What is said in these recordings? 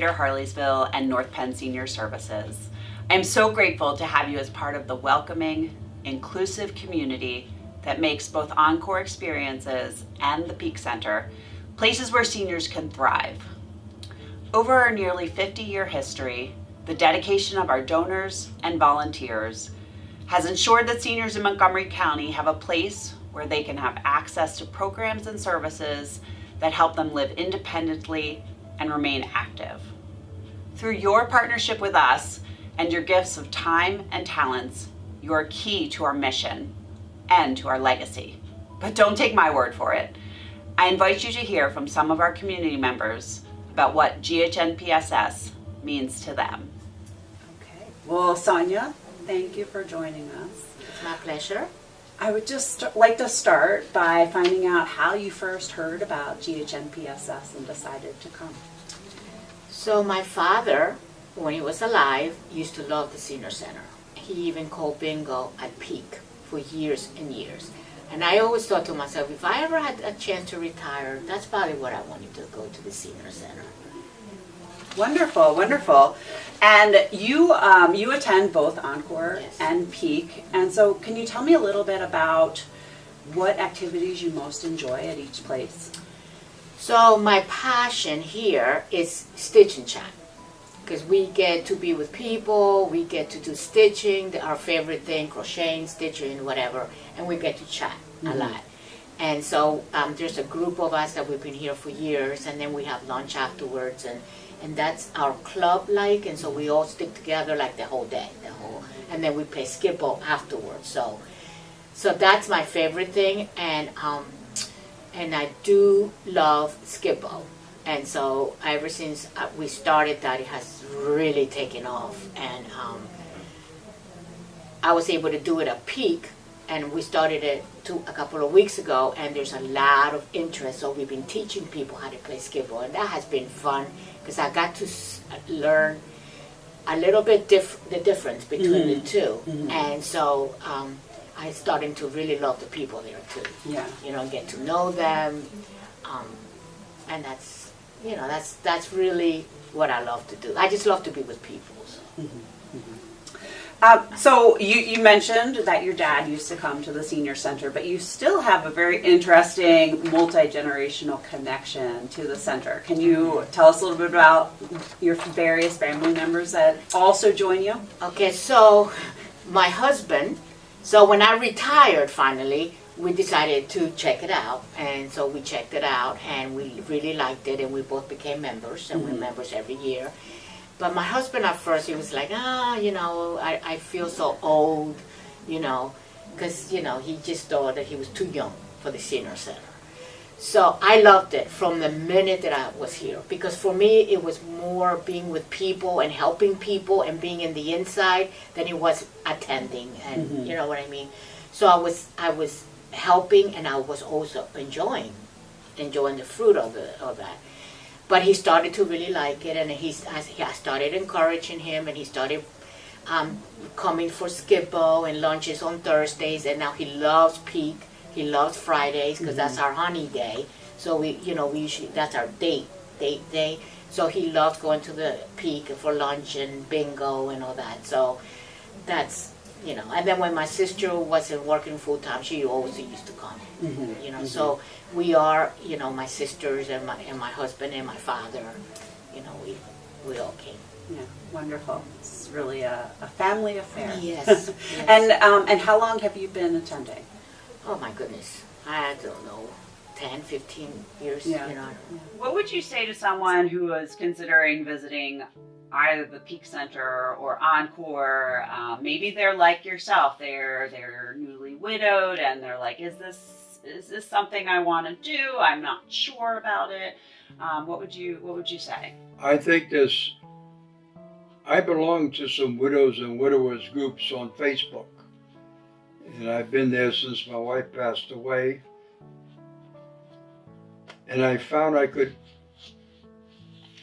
Greater Harleysville and North Penn Senior Services. I am so grateful to have you as part of the welcoming, inclusive community that makes both Encore experiences and the Peak Center places where seniors can thrive. Over our nearly 50-year history, the dedication of our donors and volunteers has ensured that seniors in Montgomery County have a place where they can have access to programs and services that help them live independently and remain active. Through your partnership with us and your gifts of time and talents, you are key to our mission and to our legacy. But don't take my word for it. I invite you to hear from some of our community members about what GHNPSS means to them. Okay, well, Sonia, thank you for joining us. It's my pleasure. I would just like to start by finding out how you first heard about GHNPSS and decided to come. So my father, when he was alive, used to love the senior center. He even called bingo at Peak for years and years. And I always thought to myself, if I ever had a chance to retire, that's probably what I wanted to go to the senior center. Wonderful, wonderful. And you attend both Encore Yes. and Peak. And so can you tell me a little bit about what activities you most enjoy at each place? So my passion here is stitch and chat. Because we get to be with people, we get to do stitching, our favorite thing, crocheting, stitching, whatever, and we get to chat a lot. And so there's a group of us that we've been here for years, and then we have lunch afterwards, and that's our club like, and so we all stick together like the whole day, and then we play skip-ball afterwards. So that's my favorite thing, and I do love skip-ball. And so ever since we started that, it has really taken off. And I was able to do it at Peak, and we started it a couple of weeks ago, and there's a lot of interest. So we've been teaching people how to play skip-ball, and that has been fun because I got to learn a little bit the difference between the two. And so I started to really love the people there too. Yeah. Get to know them, and that's really what I love to do. I just love to be with people. So. So you mentioned that your dad used to come to the senior center, but you still have a very interesting multi-generational connection to the center. Can you tell us a little bit about your various family members that also join you? Okay, so my husband, so when I retired finally, we decided to check it out, and so we checked it out, and we really liked it, and we both became members, and we're members every year. But my husband at first, he was like, I feel so old, because, he just thought that he was too young for the senior center. So I loved it from the minute that I was here, because for me, it was more being with people and helping people and being in the inside than it was attending, and you know what I mean? So I was helping, and I was also enjoying the fruit of that. But he started to really like it, and I started encouraging him, and he started coming for skip-ball and lunches on Thursdays, and now he loves Peak. He loves Fridays because that's our honey day. So we usually, that's our date day. So he loves going to the Peak for lunch and bingo and all that. So that's. And then when my sister wasn't working full time, she also used to come. So we are, my sisters and my husband and my father, we all came. Yeah, wonderful. It's really a family affair. Yes. And how long have you been attending? Oh my goodness, I don't know, 10, 15 years. Yeah. What would you say to someone who is considering visiting either the Peak Center or Encore? Maybe they're like yourself. They're newly widowed, and they're like, is this something I want to do? I'm not sure about it. What would you say? I think I belong to some widows and widowers groups on Facebook, and I've been there since my wife passed away. And I found I could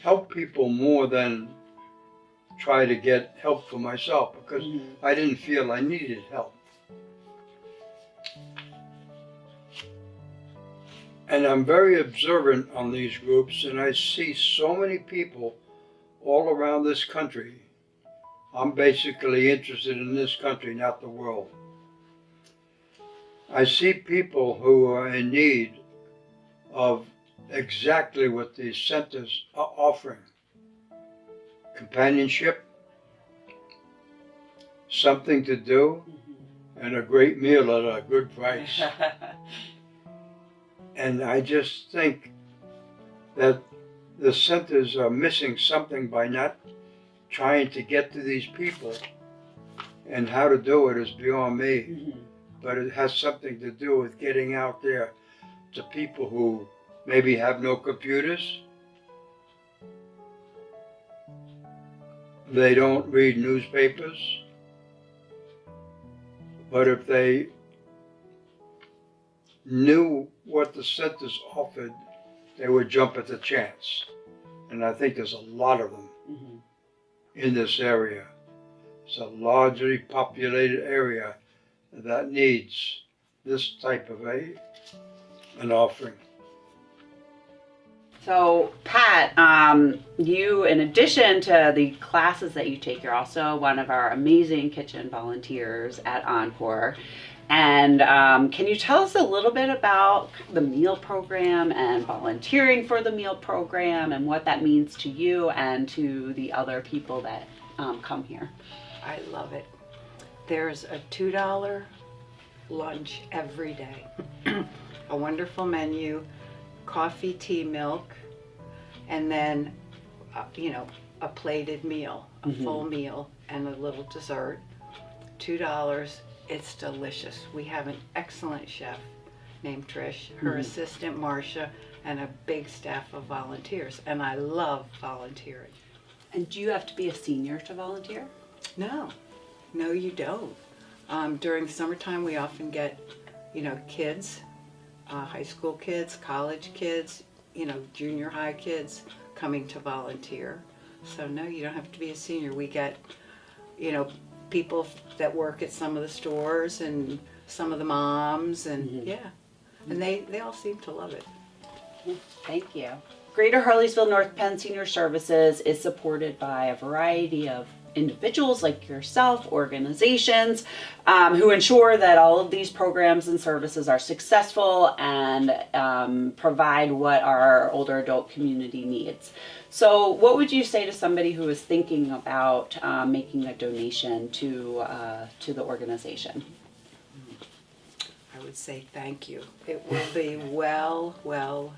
help people more than try to get help for myself, because I didn't feel I needed help. And I'm very observant on these groups, and I see so many people all around this country. I'm basically interested in this country, not the world. I see people who are in need of exactly what these centers are offering. Companionship, something to do, and a great meal at a good price. And I just think that the centers are missing something by not trying to get to these people. And how to do it is beyond me. But it has something to do with getting out there to people who maybe have no computers. They don't read newspapers. But if they knew what the centers offered, they would jump at the chance. And I think there's a lot of them in this area. It's a largely populated area that needs this type of an offering. So, Pat, you, in addition to the classes that you take, you're also one of our amazing kitchen volunteers at Encore. And can you tell us a little bit about the meal program and volunteering for the meal program and what that means to you and to the other people that come here? I love it. There's a $2 lunch every day. A wonderful menu, coffee, tea, milk, and then, a plated meal, a full meal, and a little dessert. $2. It's delicious. We have an excellent chef named Trish, her assistant Marcia, and a big staff of volunteers. And I love volunteering. And do you have to be a senior to volunteer? No, you don't. During the summertime, we often get, kids, high school kids, college kids, junior high kids coming to volunteer. So no, you don't have to be a senior. We get, people that work at some of the stores and some of the moms and and they all seem to love it. Thank you. Greater Harleysville North Penn Senior Services is supported by a variety of individuals like yourself, organizations, who ensure that all of these programs and services are successful and provide what our older adult community needs. So what would you say to somebody who is thinking about making a donation to the organization? I would say thank you. It will be well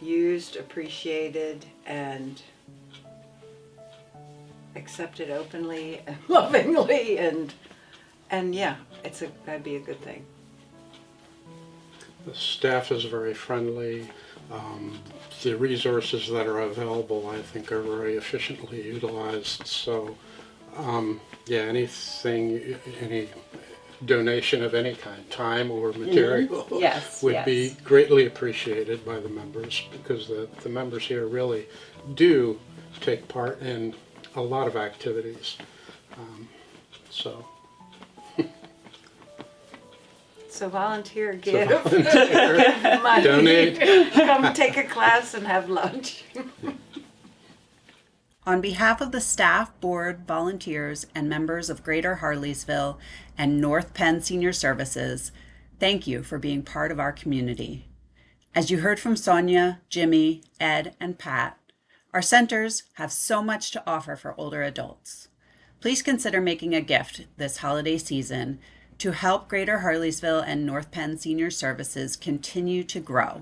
used, appreciated, and accepted openly and lovingly, and yeah, that'd be a good thing. The staff is very friendly. The resources that are available, I think, are very efficiently utilized. So, anything, any donation of any kind, time or material, would be greatly appreciated by the members, because the members here really do take part in a lot of activities. So volunteer, give, volunteer, money, donate. come take a class and have lunch. On behalf of the staff, board, volunteers, and members of Greater Harleysville and North Penn Senior Services, thank you for being part of our community. As you heard from Sonia, Jimmy, Ed, and Pat, our centers have so much to offer for older adults. Please consider making a gift this holiday season to help Greater Harleysville and North Penn Senior Services continue to grow.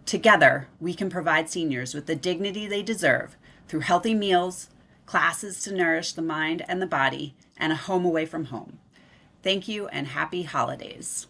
Together, we can provide seniors with the dignity they deserve through healthy meals, classes to nourish the mind and the body, and a home away from home. Thank you and happy holidays.